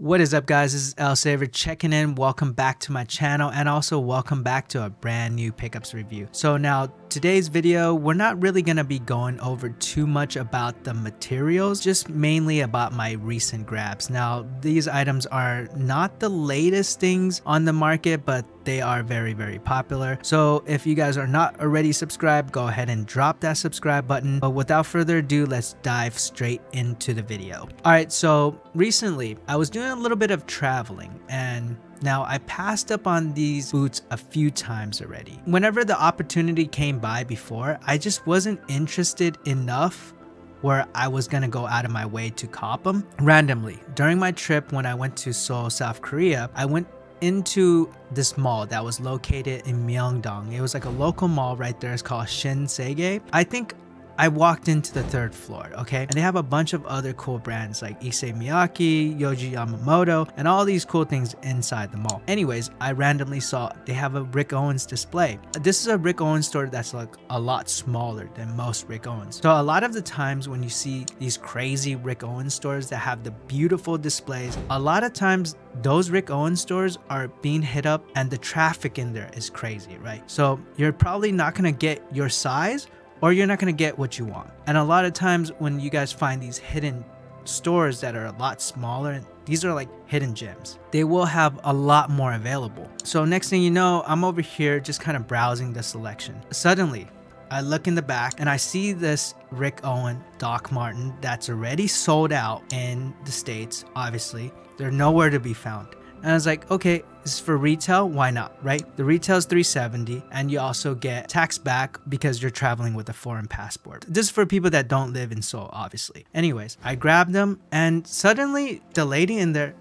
What is up, guys? This is El Saver checking in. Welcome back to my channel, and also welcome back to a brand new pickups review. So now today's video, we're not really going to be going over too much about the materials, just mainly about my recent grabs. Now these items are not the latest things on the market, but they are very popular. So if you guys are not already subscribed, go ahead and drop that subscribe button. But without further ado, let's dive straight into the video. All right, so recently I was doing a little bit of traveling, and now I passed up on these boots a few times already. Whenever the opportunity came by before, I just wasn't interested enough where I was gonna go out of my way to cop them. Randomly, during my trip when I went to Seoul, South Korea, I went into this mall that was located in Myeongdong. It was like a local mall right there. It's called Shinsegae. I think I walked into the third floor, okay? And they have a bunch of other cool brands like Issey Miyake, Yohji Yamamoto, and all these cool things inside the mall. Anyways, I randomly saw they have a Rick Owens display. This is a Rick Owens store that's like a lot smaller than most Rick Owens. So a lot of the times when you see these crazy Rick Owens stores that have the beautiful displays, a lot of times those Rick Owens stores are being hit up and the traffic in there is crazy, right? So you're probably not gonna get your size, or you're not going to get what you want. And a lot of times when you guys find these hidden stores that are a lot smaller, these are like hidden gems, they will have a lot more available. So next thing you know, I'm over here just kind of browsing the selection. Suddenly I look in the back and I see this Rick Owens Doc Marten that's already sold out in the States. Obviously they're nowhere to be found. And I was like, okay, this is for retail, why not, right? The retail is $370, and you also get tax back because you're traveling with a foreign passport. This is for people that don't live in Seoul, obviously. Anyways, I grabbed them, and suddenly the lady in there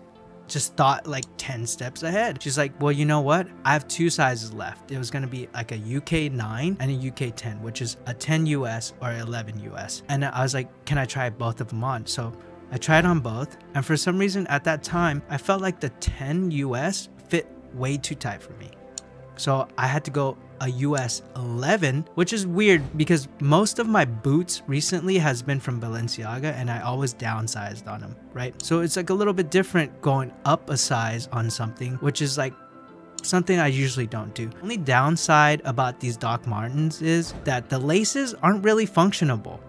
just thought like 10 steps ahead. She's like, well, you know what? I have two sizes left. It was going to be like a UK 9 and a UK 10, which is a 10 US or 11 US. And I was like, can I try both of them on? So I tried on both, and for some reason at that time, I felt like the 10 US fit way too tight for me. So I had to go a US 11, which is weird because most of my boots recently has been from Balenciaga and I always downsized on them, right? So it's like a little bit different going up a size on something, which is like something I usually don't do. Only downside about these Doc Martens is that the laces aren't really functionable.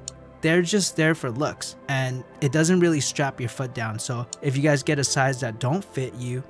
They're just there for looks, and it doesn't really strap your foot down. So if you guys get a size that don't fit you,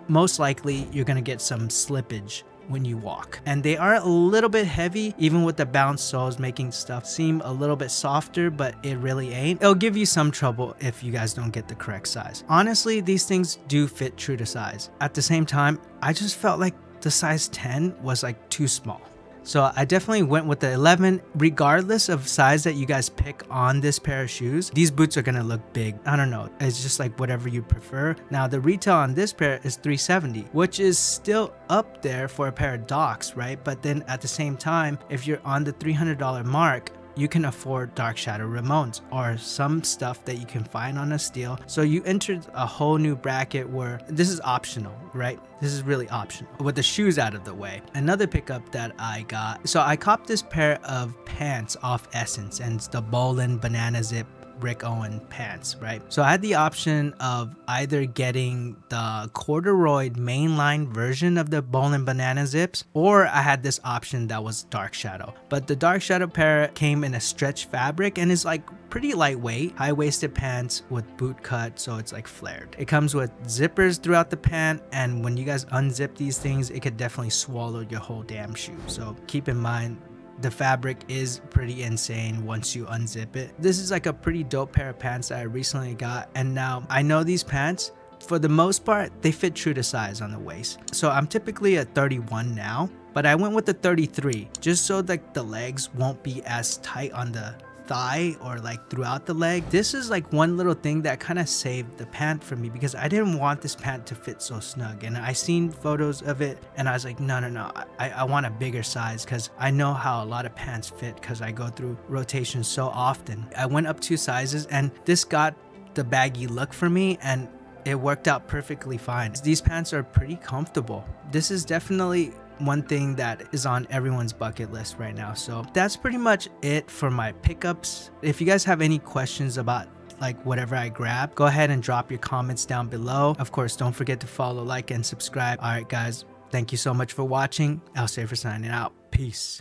most likely you're gonna get some slippage when you walk. And they are a little bit heavy, even with the bounce soles making stuff seem a little bit softer, but it really ain't. It'll give you some trouble if you guys don't get the correct size. Honestly, these things do fit true to size. At the same time, I just felt like the size 10 was like too small. So I definitely went with the 11. Regardless of size that you guys pick on this pair of shoes, these boots are gonna look big. I don't know, it's just like whatever you prefer. Now the retail on this pair is $370, which is still up there for a pair of Docs, right? But then at the same time, if you're on the $300 mark, you can afford Dark Shadow Ramones or some stuff that you can find on a steal. So you entered a whole new bracket where this is optional, right? This is really optional with the shoes out of the way. Another pickup that I got, so I copped this pair of pants off Essence, and it's the Bolan banana zip Rick Owens pants, right? So I had the option of either getting the corduroy mainline version of the Bolan banana zips, or I had this option that was dark shadow. But the dark shadow pair came in a stretch fabric and is like pretty lightweight, high-waisted pants with boot cut, so it's like flared. It comes with zippers throughout the pant, and when you guys unzip these things, it could definitely swallow your whole damn shoe. So keep in mind, the fabric is pretty insane once you unzip it. This is like a pretty dope pair of pants that I recently got, and now I know these pants, for the most part, they fit true to size on the waist. So I'm typically a 31 now, but I went with the 33 just so like the legs won't be as tight on the thigh or like throughout the leg. This is like one little thing that kind of saved the pant for me because I didn't want this pant to fit so snug, and I seen photos of it and I was like, no, I want a bigger size because I know how a lot of pants fit because I go through rotations so often. I went up 2 sizes and this got the baggy look for me, and it worked out perfectly fine. These pants are pretty comfortable. This is definitely one thing that is on everyone's bucket list right now. So that's pretty much it for my pickups. If you guys have any questions about like whatever I grab, go ahead and drop your comments down below. Of course, don't forget to follow, like, and subscribe. All right, guys, thank you so much for watching. Elsaver signing out. Peace.